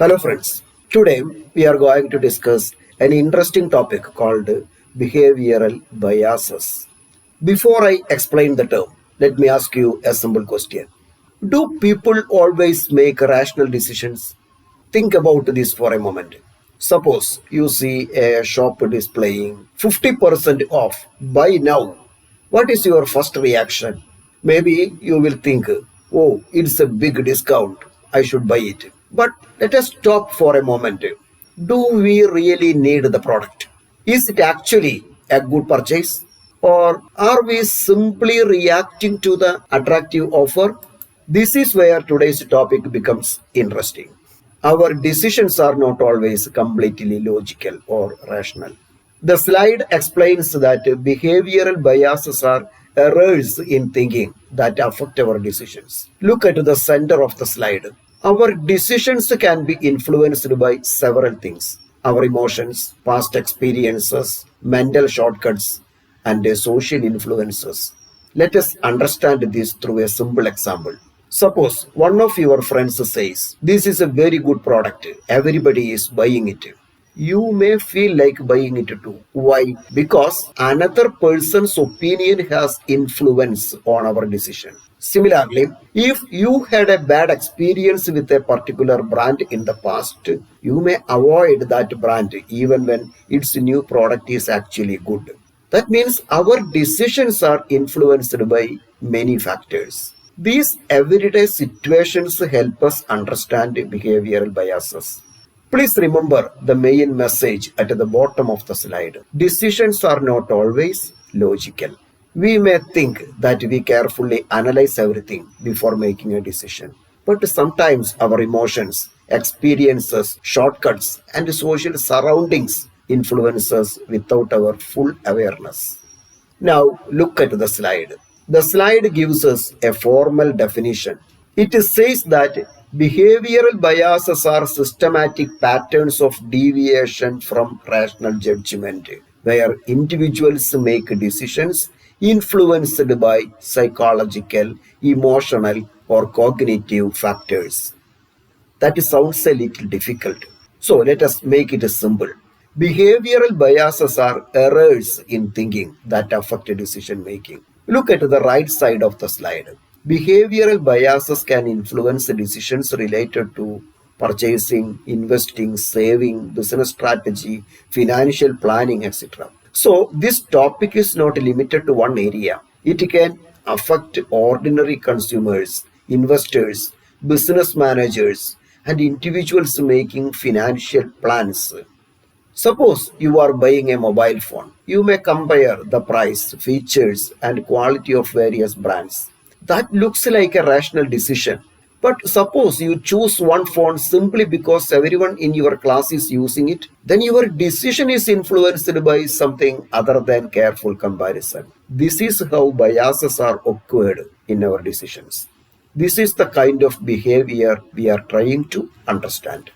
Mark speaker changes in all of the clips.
Speaker 1: Hello, friends. Today we are going to discuss an interesting topic called behavioral biases. Before I explain the term, let me ask you a simple question. Do people always make rational decisions? Think about this for a moment. Suppose you see a shop displaying 50% off. Buy now. What is your first reaction? Maybe you will think, oh, it's a big discount. I should buy it. But let us stop for a moment. Do we really need the product? Is it actually a good purchase? Or are we simply reacting to the attractive offer? This is where today's topic becomes interesting. Our decisions are not always completely logical or rational. The slide explains that behavioral biases are errors in thinking that affect our decisions. Look at the center of the slide. Our decisions can be influenced by several things: our emotions, past experiences, mental shortcuts, and social influences. Let us understand this through a simple example. Suppose one of your friends says, "This is a very good product, everybody is buying it." You may feel like buying it too. Why? Because another person's opinion has influence on our decision. Similarly, if you had a bad experience with a particular brand in the past, you may avoid that brand even when its new product is actually good. That means our decisions are influenced by many factors. These everyday situations help us understand behavioral biases. Please remember the main message at the bottom of the slide. Decisions are not always logical. We may think that we carefully analyze everything before making a decision. But sometimes our emotions, experiences, shortcuts, and social surroundings influence us without our full awareness. Now look at the slide. The slide gives us a formal definition. It says that behavioral biases are systematic patterns of deviation from rational judgment, where individuals make decisions influenced by psychological, emotional, or cognitive factors. That sounds a little difficult. So let us make it simple. Behavioral biases are errors in thinking that affect decision making. Look at the right side of the slide. Behavioral biases can influence decisions related to purchasing, investing, saving, business strategy, financial planning, etc. So, this topic is not limited to one area. It can affect ordinary consumers, investors, business managers, and individuals making financial plans. Suppose you are buying a mobile phone. You may compare the price, features, and quality of various brands. That looks like a rational decision. But suppose you choose one phone simply because everyone in your class is using it, then your decision is influenced by something other than careful comparison. This is how biases are occurred in our decisions. This is the kind of behavior we are trying to understand.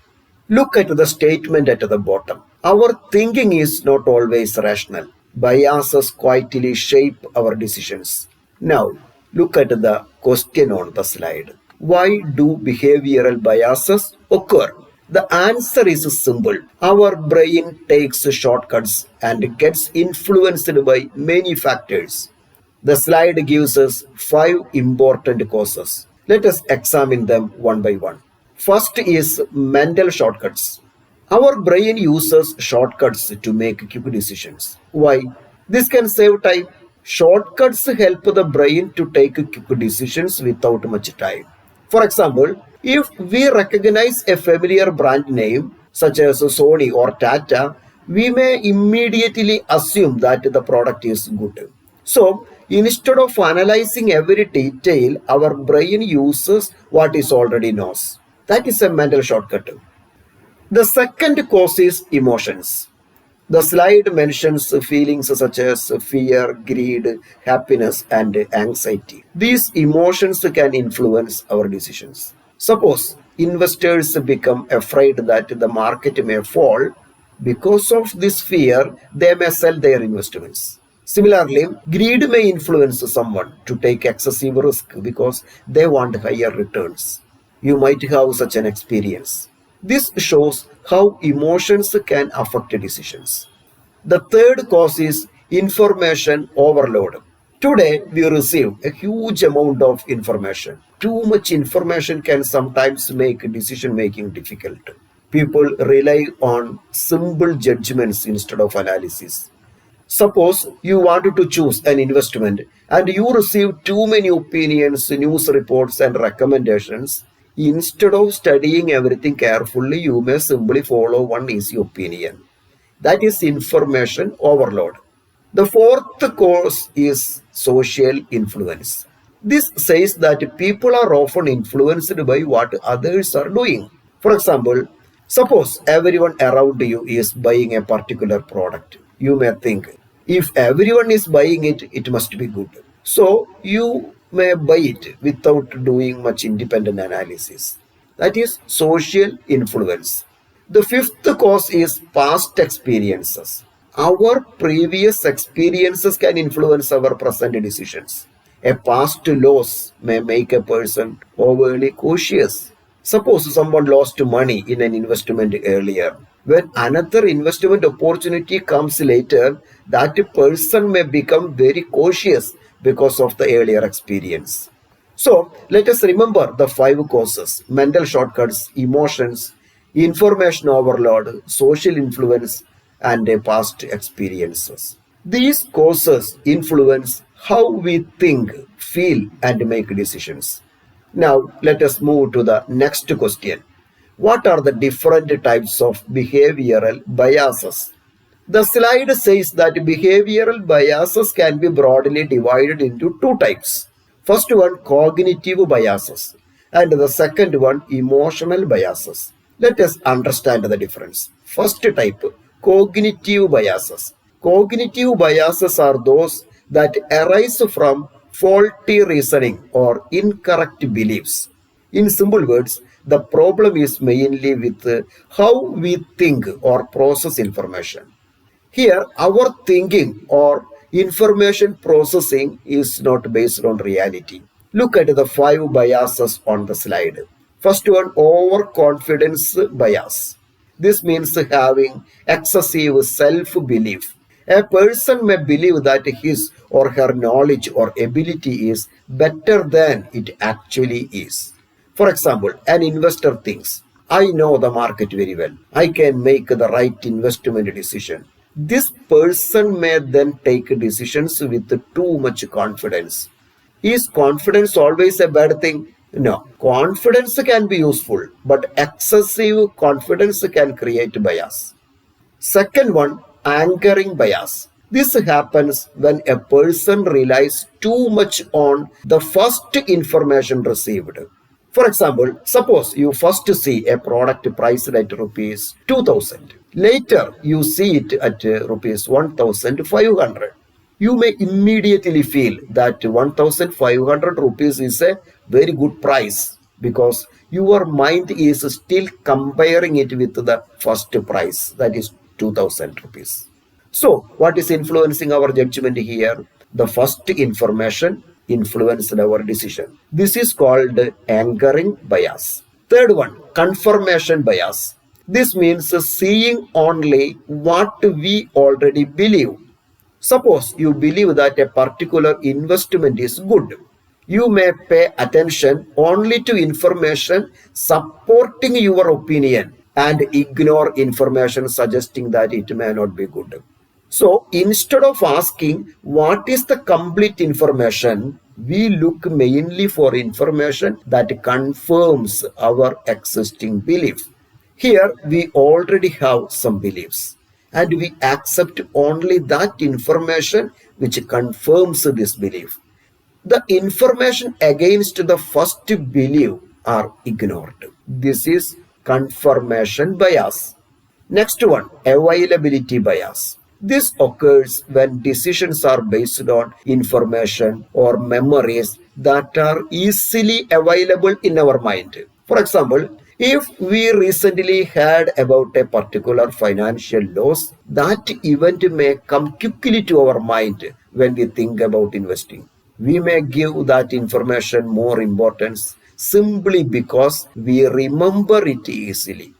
Speaker 1: Look at the statement at the bottom. Our thinking is not always rational. Biases quietly shape our decisions. Now, look at the question on the slide. Why do behavioral biases occur? The answer is simple. Our brain takes shortcuts and gets influenced by many factors. The slide gives us 5 important causes. Let us examine them one by one. First is mental shortcuts. Our brain uses shortcuts to make quick decisions. Why? This can save time. Shortcuts help the brain to take quick decisions without much time. For example, if we recognize a familiar brand name such as Sony or Tata, we may immediately assume that the product is good. So, instead of analyzing every detail, our brain uses what is already knows. That is a mental shortcut. The second cause is emotions. The slide mentions feelings such as fear, greed, happiness, and anxiety. These emotions can influence our decisions. Suppose investors become afraid that the market may fall. Because of this fear, they may sell their investments. Similarly, greed may influence someone to take excessive risk because they want higher returns. You might have such an experience. This shows how emotions can affect decisions. The third cause is information overload. Today, we receive a huge amount of information. Too much information can sometimes make decision making difficult. People rely on simple judgments instead of analysis. Suppose you wanted to choose an investment and you receive too many opinions, news reports, and recommendations. Instead of studying everything carefully, you may simply follow one easy opinion. That is information overload. The fourth cause is social influence. This says that people are often influenced by what others are doing. For example, suppose everyone around you is buying a particular product. You may think, if everyone is buying it, it must be good. So you may buy it without doing much independent analysis. That is social influence. The fifth cause is past experiences. Our previous experiences can influence our present decisions. A past loss may make a person overly cautious. Suppose someone lost money in an investment earlier. When another investment opportunity comes later, that person may become very cautious because of the earlier experience. So let us remember the five causes: mental shortcuts, emotions, information overload, social influence, and past experiences. These causes influence how we think, feel, and make decisions. Now, let us move to the next question. What are the different types of behavioral biases? The slide says that behavioral biases can be broadly divided into two types. First one, cognitive biases, and the second one, emotional biases. Let us understand the difference. First type, cognitive biases. Cognitive biases are those that arise from faulty reasoning or incorrect beliefs. In simple words, the problem is mainly with how we think or process information. Here, our thinking or information processing is not based on reality. Look at the five biases on the slide. First one, overconfidence bias. This means having excessive self belief. A person may believe that his or her knowledge or ability is better than it actually is. For example, an investor thinks, I know the market very well. I can make the right investment decision. This person may then take decisions with too much confidence. Is confidence always a bad thing? No. Confidence can be useful, but excessive confidence can create bias. Second one, anchoring bias. This happens when a person relies too much on the first information received. For example, suppose you first see a product priced at rupees 2000. Later, you see it at rupees 1500. You may immediately feel that 1500 rupees is a very good price because your mind is still comparing it with the first price, that is 2000 rupees. So, what is influencing our judgment here? The first information influenced our decision. This is called anchoring bias. Third one, confirmation bias. This means seeing only what we already believe. Suppose you believe that a particular investment is good. You may pay attention only to information supporting your opinion and ignore information suggesting that it may not be good. So instead of asking what is the complete information, we look mainly for information that confirms our existing belief. Here we already have some beliefs and we accept only that information which confirms this belief. The information against the first belief are ignored. This is confirmation bias. Next one, availability bias. This occurs when decisions are based on information or memories that are easily available in our mind. For example, if we recently heard about a particular financial loss, that event may come quickly to our mind when we think about investing. We may give that information more importance simply because we remember it easily.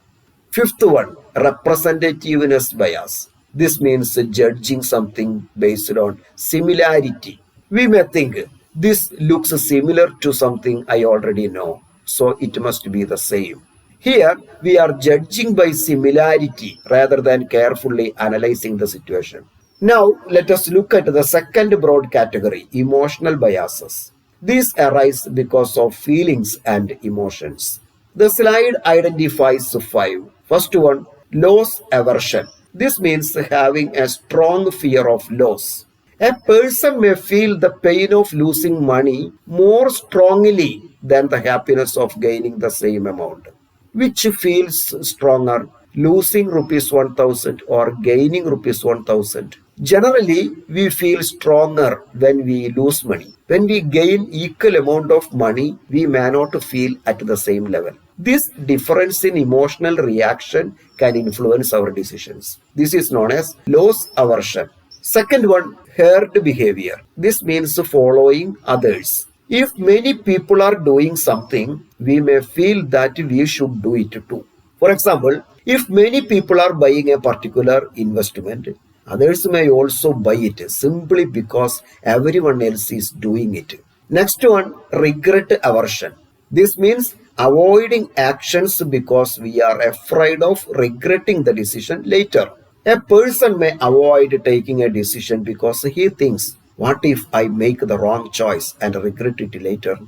Speaker 1: Fifth one, representativeness bias. This means judging something based on similarity. We may think this looks similar to something I already know, so it must be the same. Here, we are judging by similarity rather than carefully analyzing the situation. Now, let us look at the second broad category, emotional biases. These arise because of feelings and emotions. The slide identifies five. First one, loss aversion. This means having a strong fear of loss. A person may feel the pain of losing money more strongly than the happiness of gaining the same amount. Which feels stronger, losing rupees 1000 or gaining rupees 1000? Generally, we feel stronger when we lose money. When we gain equal amount of money, we may not feel at the same level. This difference in emotional reaction can influence our decisions. This is known as loss aversion. Second one, herd behavior. This means following others. If many people are doing something, we may feel that we should do it too. For example, if many people are buying a particular investment, others may also buy it simply because everyone else is doing it. Next one, regret aversion. This means avoiding actions because we are afraid of regretting the decision later. A person may avoid taking a decision because he thinks, what if I make the wrong choice and regret it later?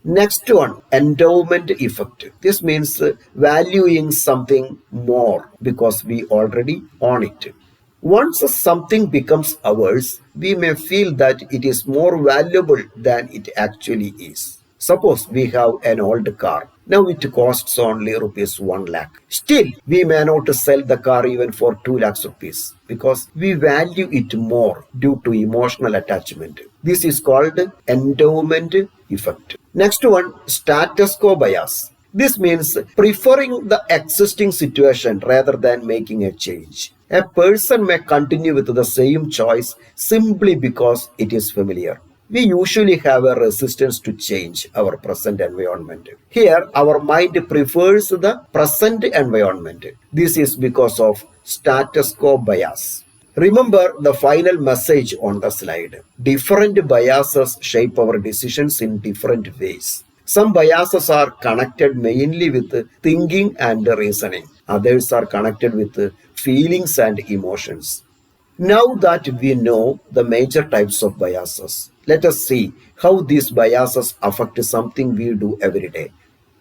Speaker 1: Next one, endowment effect. This means valuing something more because we already own it. Once something becomes ours, we may feel that it is more valuable than it actually is. Suppose we have an old car. Now it costs only rupees 1 lakh. Still, we may not sell the car even for 2 lakhs rupees because we value it more due to emotional attachment. This is called endowment effect. Next one, status quo bias. This means preferring the existing situation rather than making a change. A person may continue with the same choice simply because it is familiar. We usually have a resistance to change our present environment. Here, our mind prefers the present environment. This is because of status quo bias. Remember the final message on the slide. Different biases shape our decisions in different ways. Some biases are connected mainly with thinking and reasoning. Others are connected with feelings and emotions. Now that we know the major types of biases, let us see how these biases affect something we do every day.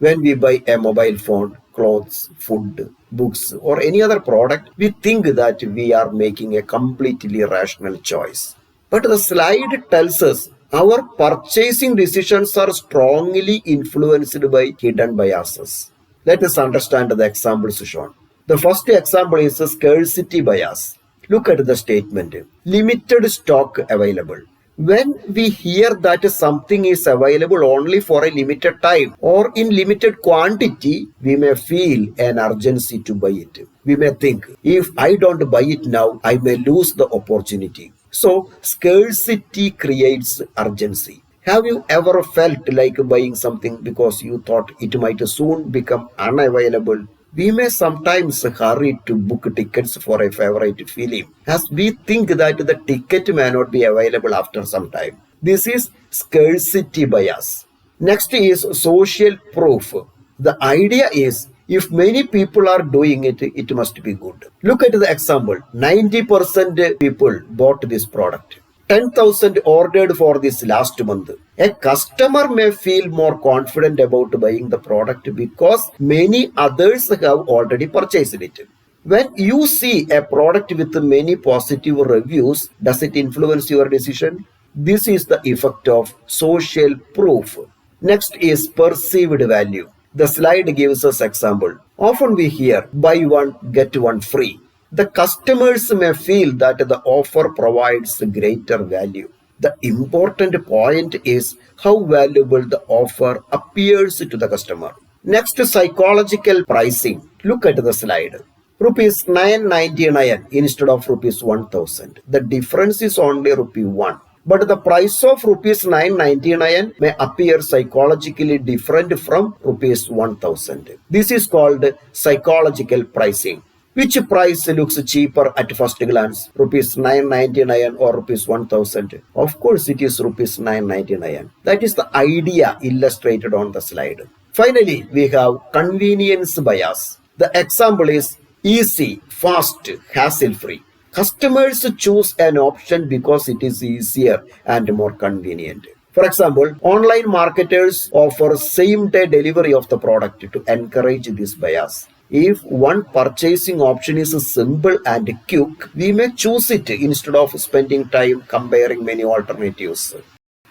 Speaker 1: When we buy a mobile phone, clothes, food, books, or any other product, we think that we are making a completely rational choice. But the slide tells us our purchasing decisions are strongly influenced by hidden biases. Let us understand the examples shown. The first example is a scarcity bias. Look at the statement. Limited stock available. When we hear that something is available only for a limited time or in limited quantity, we may feel an urgency to buy it. We may think, if I don't buy it now, I may lose the opportunity. So, scarcity creates urgency. Have you ever felt like buying something because you thought it might soon become unavailable? We may sometimes hurry to book tickets for a favorite film as we think that the ticket may not be available after some time. This is scarcity bias. Next is social proof. The idea is if many people are doing it, it must be good. Look at the example. 90% people bought this product. 10,000 ordered for this last month. A customer may feel more confident about buying the product because many others have already purchased it. When you see a product with many positive reviews, does it influence your decision? This is the effect of social proof. Next is perceived value. The slide gives us example. Often we hear buy one, get one free. The customers may feel that the offer provides greater value. The important point is how valuable the offer appears to the customer. Next, psychological pricing. Look at the slide. Rupees 999 instead of rupees 1000. The difference is only rupee 1. But the price of rupees 999 may appear psychologically different from rupees 1000. This is called psychological pricing. Which price looks cheaper at first glance? Rupees 999 or rupees 1000? Of course, it is rupees 999. That is the idea illustrated on the slide. Finally, we have convenience bias. The example is easy, fast, hassle-free. Customers choose an option because it is easier and more convenient. For example, online marketers offer same-day delivery of the product to encourage this bias. If one purchasing option is simple and quick, we may choose it instead of spending time comparing many alternatives.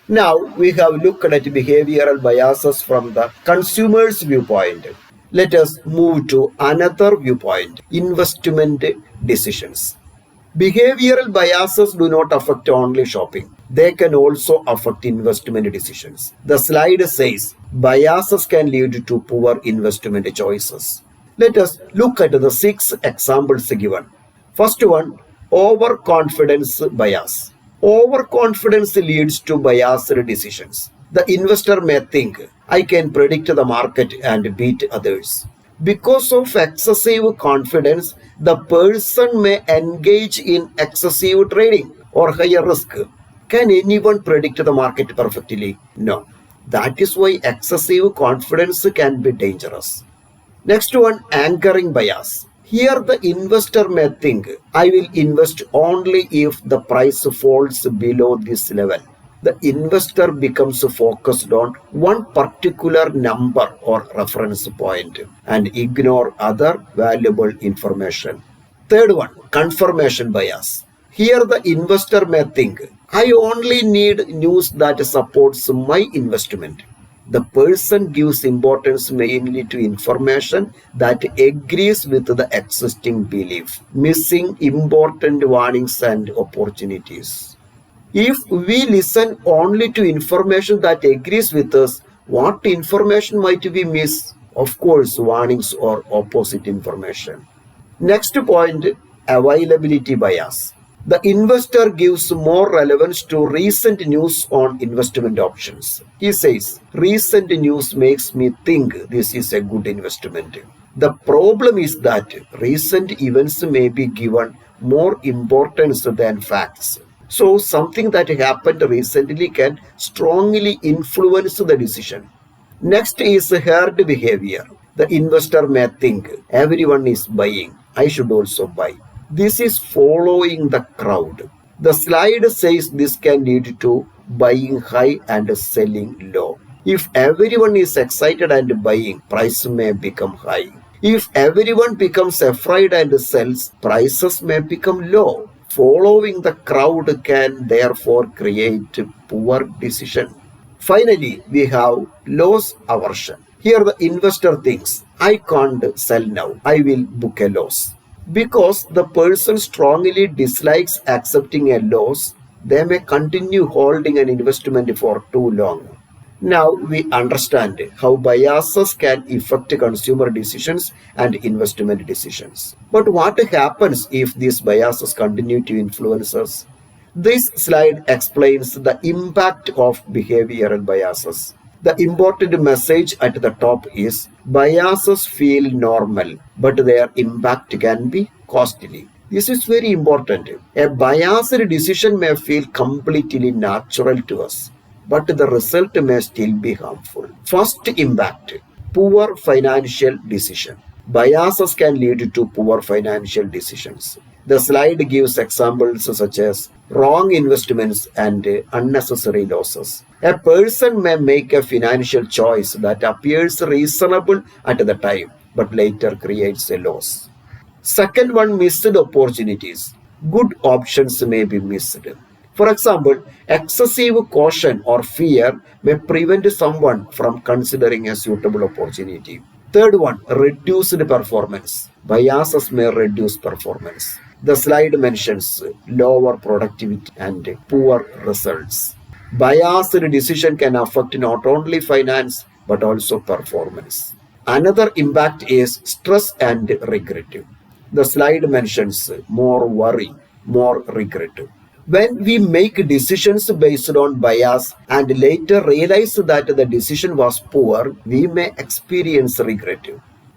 Speaker 1: Now we have looked at behavioral biases from the consumer's viewpoint. Let us move to another viewpoint, investment decisions. Behavioral biases do not affect only shopping. They can also affect investment decisions. The slide says biases can lead to poor investment choices. Let us look at the 6 examples given. First one, overconfidence bias. Overconfidence leads to biased decisions. The investor may think, I can predict the market and beat others. Because of excessive confidence, the person may engage in excessive trading or higher risk. Can anyone predict the market perfectly? No. That is why excessive confidence can be dangerous. Next one, anchoring bias. Here the investor may think, I will invest only if the price falls below this level. The investor becomes focused on one particular number or reference point and ignore other valuable information. Third one, confirmation bias. Here the investor may think, I only need news that supports my investment. The person gives importance mainly to information that agrees with the existing belief, missing important warnings and opportunities. If we listen only to information that agrees with us, what information might we miss? Of course, warnings or opposite information. Next point, availability bias. The investor gives more relevance to recent news on investment options. He says, recent news makes me think this is a good investment. The problem is that recent events may be given more importance than facts. So something that happened recently can strongly influence the decision. Next is herd behavior. The investor may think everyone is buying, I should also buy. This is following the crowd. The slide says this can lead to buying high and selling low. If everyone is excited and buying, price may become high. If everyone becomes afraid and sells, prices may become low. Following the crowd can therefore create poor decision. Finally, we have loss aversion. Here the investor thinks, I can't sell now, I will book a loss. Because the person strongly dislikes accepting a loss, they may continue holding an investment for too long. Now we understand how biases can affect consumer decisions and investment decisions. But what happens if these biases continue to influence us? This slide explains the impact of behavioral biases. The important message at the top is biases feel normal, but their impact can be costly. This is very important. A biased decision may feel completely natural to us, but the result may still be harmful. First impact, poor financial decision. Biases can lead to poor financial decisions. The slide gives examples such as wrong investments and unnecessary losses. A person may make a financial choice that appears reasonable at the time, but later creates a loss. Second one, missed opportunities. Good options may be missed. For example, excessive caution or fear may prevent someone from considering a suitable opportunity. Third one, reduced performance. Biases may reduce performance. The slide mentions lower productivity and poor results. Biased decision can affect not only finance but also performance. Another impact is stress and regret. The slide mentions more worry, more regret. When we make decisions based on bias and later realize that the decision was poor, we may experience regret.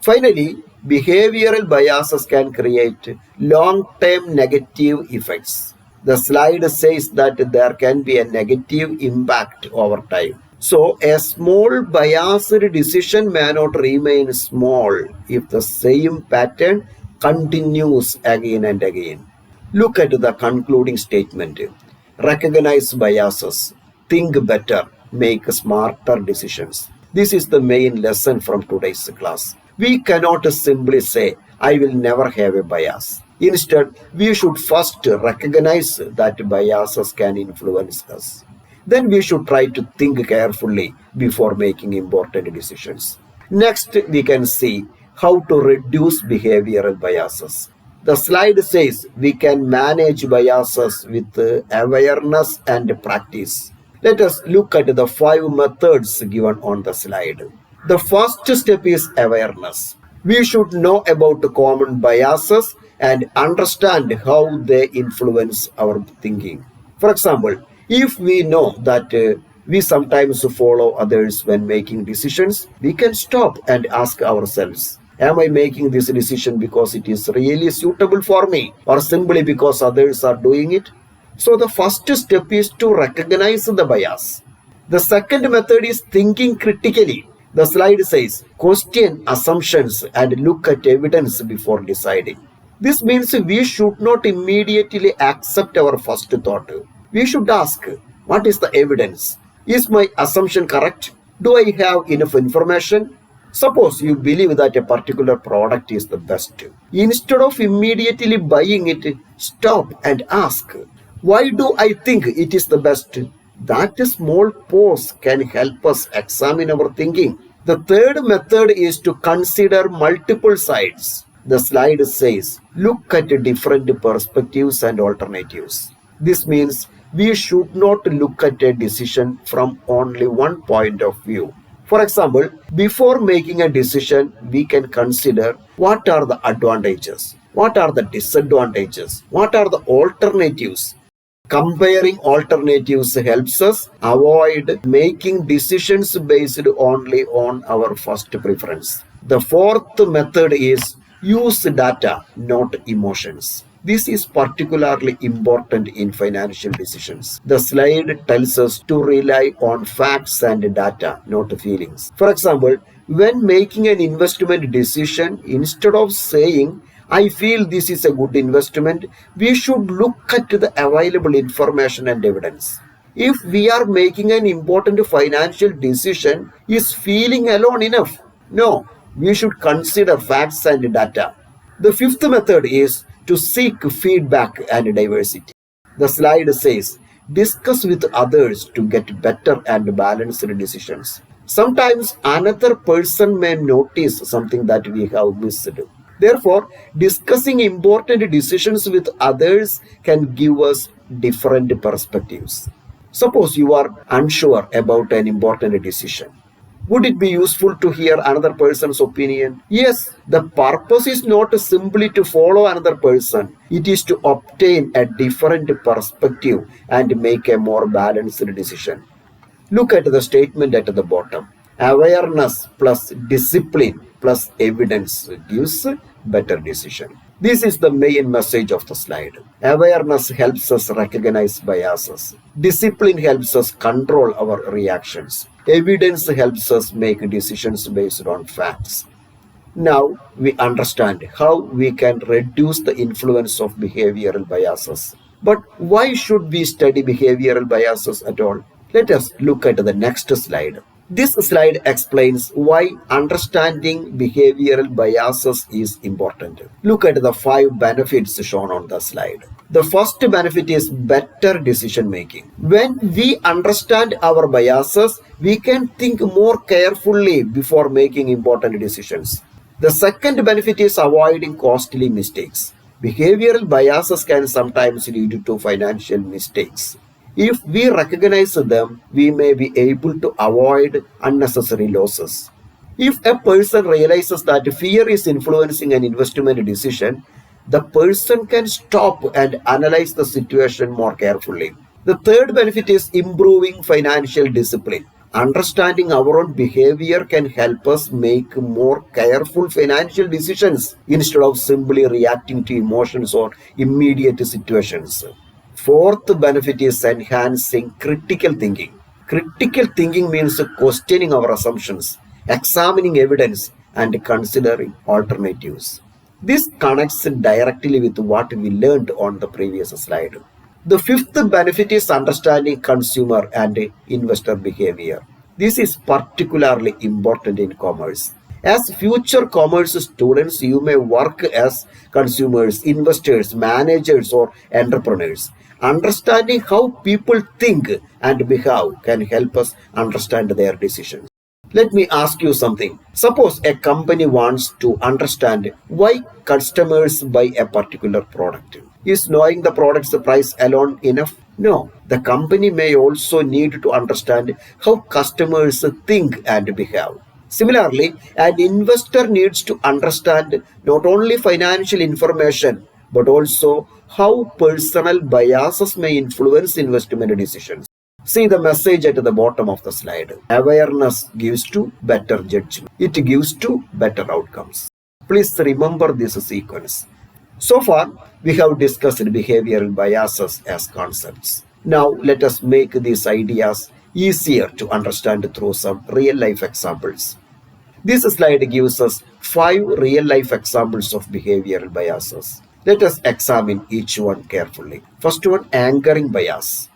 Speaker 1: Finally, behavioral biases can create long-term negative effects. The slide says that there can be a negative impact over time. So, a small biased decision may not remain small if the same pattern continues again and again. Look at the concluding statement. Recognize biases, think better, make smarter decisions. This is the main lesson from today's class. We cannot simply say, I will never have a bias. Instead, we should first recognize that biases can influence us. Then we should try to think carefully before making important decisions. Next, we can see how to reduce behavioral biases. The slide says we can manage biases with awareness and practice. Let us look at the 5 methods given on the slide. The first step is awareness. We should know about common biases and understand how they influence our thinking. For example, if we know that we sometimes follow others when making decisions, we can stop and ask ourselves, am I making this decision because it is really suitable for me or simply because others are doing it? So the first step is to recognize the bias. The second method is thinking critically. The slide says, question assumptions and look at evidence before deciding. This means we should not immediately accept our first thought. We should ask, what is the evidence? Is my assumption correct? Do I have enough information? Suppose you believe that a particular product is the best. Instead of immediately buying it, stop and ask, why do I think it is the best? That small pause can help us examine our thinking. The third method is to consider multiple sides. The slide says, look at different perspectives and alternatives. This means we should not look at a decision from only one point of view. For example, before making a decision, we can consider what are the advantages, what are the disadvantages, what are the alternatives. Comparing alternatives helps us avoid making decisions based only on our first preference. The fourth method is use data, not emotions. This is particularly important in financial decisions. The slide tells us to rely on facts and data, not feelings. For example, when making an investment decision, instead of saying, I feel this is a good investment, we should look at the available information and evidence. If we are making an important financial decision, is feeling alone enough? No, we should consider facts and data. The fifth method is to seek feedback and diversity. The slide says, discuss with others to get better and balanced decisions. Sometimes another person may notice something that we have missed. Therefore, discussing important decisions with others can give us different perspectives. Suppose you are unsure about an important decision. Would it be useful to hear another person's opinion? Yes, the purpose is not simply to follow another person. It is to obtain a different perspective and make a more balanced decision. Look at the statement at the bottom. Awareness plus discipline plus evidence gives better decision. This is the main message of the slide. Awareness helps us recognize biases. Discipline helps us control our reactions. Evidence helps us make decisions based on facts. Now we understand how we can reduce the influence of behavioral biases. But why should we study behavioral biases at all? Let us look at the next slide. This slide explains why understanding behavioral biases is important. Look at the 5 benefits shown on the slide. The first benefit is better decision making. When we understand our biases, we can think more carefully before making important decisions. The second benefit is avoiding costly mistakes. Behavioral biases can sometimes lead to financial mistakes. If we recognize them, we may be able to avoid unnecessary losses. If a person realizes that fear is influencing an investment decision, the person can stop and analyze the situation more carefully. The third benefit is improving financial discipline. Understanding our own behavior can help us make more careful financial decisions instead of simply reacting to emotions or immediate situations. Fourth benefit is enhancing critical thinking. Critical thinking means questioning our assumptions, examining evidence, and considering alternatives. This connects directly with what we learned on the previous slide. The fifth benefit is understanding consumer and investor behavior. This is particularly important in commerce. As future commerce students, you may work as consumers, investors, managers, or entrepreneurs. Understanding how people think and behave can help us understand their decisions. Let me ask you something. Suppose a company wants to understand why customers buy a particular product. Is knowing the product's price alone enough? No. The company may also need to understand how customers think and behave. Similarly, an investor needs to understand not only financial information but also how personal biases may influence investment decisions. See the message at the bottom of the slide. Awareness gives to better judgment. It gives to better outcomes. Please remember this sequence. So far, we have discussed behavioral biases as concepts. Now, let us make these ideas easier to understand through some real life examples. This slide gives us 5 real life examples of behavioral biases. Let us examine each one carefully. First one, anchoring bias.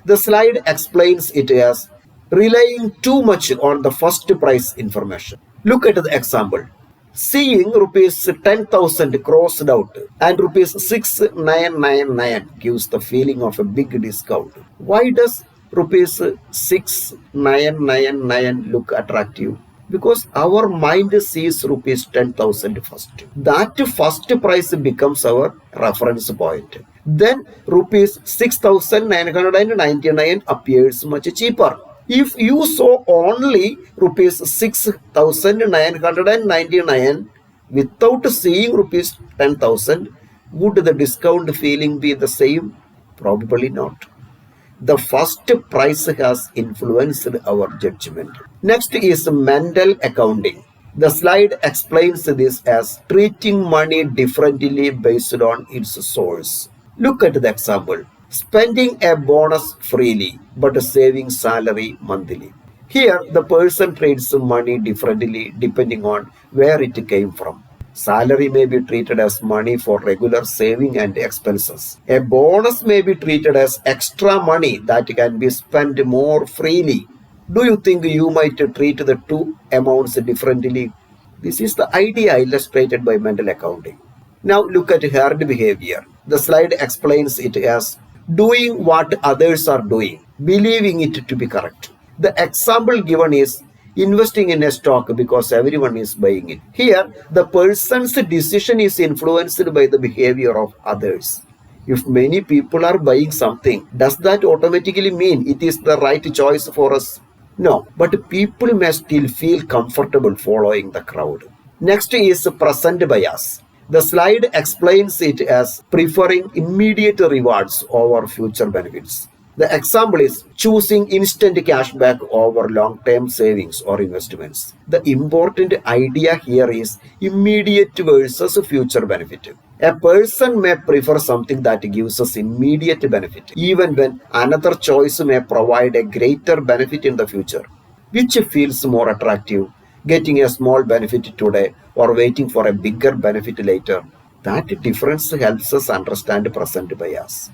Speaker 1: The slide explains it as relying too much on the first price information. Look at the example. Seeing rupees 10,000 crossed out and rupees 6,999 gives the feeling of a big discount. Why does rupees 6,999 look attractive? Because our mind sees rupees 10,000 first. That first price becomes our reference point. Then rupees 6,999 appears much cheaper. If you saw only rupees 6,999 without seeing rupees 10,000, would the discount feeling be the same? Probably not. The first price has influenced our judgment. Next is mental accounting. The slide explains this as treating money differently based on its source. Look at the example. Spending a bonus freely but saving salary monthly. Here, the person treats money differently depending on where it came from. Salary may be treated as money for regular saving and expenses. A bonus may be treated as extra money that can be spent more freely. Do you think you might treat the two amounts differently? This is the idea illustrated by mental accounting. Now look at herd behavior. The slide explains it as doing what others are doing, believing it to be correct. The example given is investing in a stock because everyone is buying it. Here, the person's decision is influenced by the behavior of others. If many people are buying something, does that automatically mean it is the right choice for us? No, but people may still feel comfortable following the crowd. Next is present bias. The slide explains it as preferring immediate rewards over future benefits. The example is choosing instant cashback over long-term savings or investments. The important idea here is immediate versus future benefit. A person may prefer something that gives us immediate benefit, even when another choice may provide a greater benefit in the future. Which feels more attractive? Getting a small benefit today or waiting for a bigger benefit later? That difference helps us understand present bias.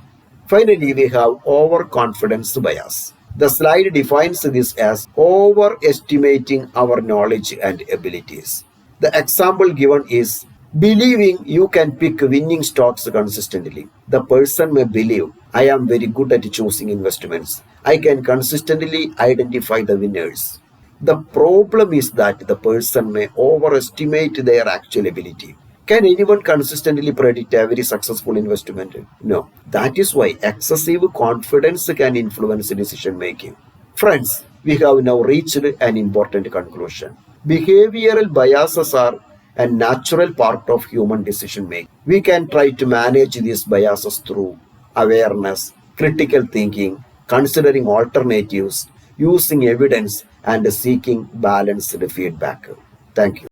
Speaker 1: Finally, we have overconfidence bias. The slide defines this as overestimating our knowledge and abilities. The example given is believing you can pick winning stocks consistently. The person may believe, I am very good at choosing investments. I can consistently identify the winners. The problem is that the person may overestimate their actual ability. Can anyone consistently predict every successful investment? No. That is why excessive confidence can influence decision making. Friends, we have now reached an important conclusion. Behavioral biases are a natural part of human decision making. We can try to manage these biases through awareness, critical thinking, considering alternatives, using evidence, and seeking balanced feedback. Thank you.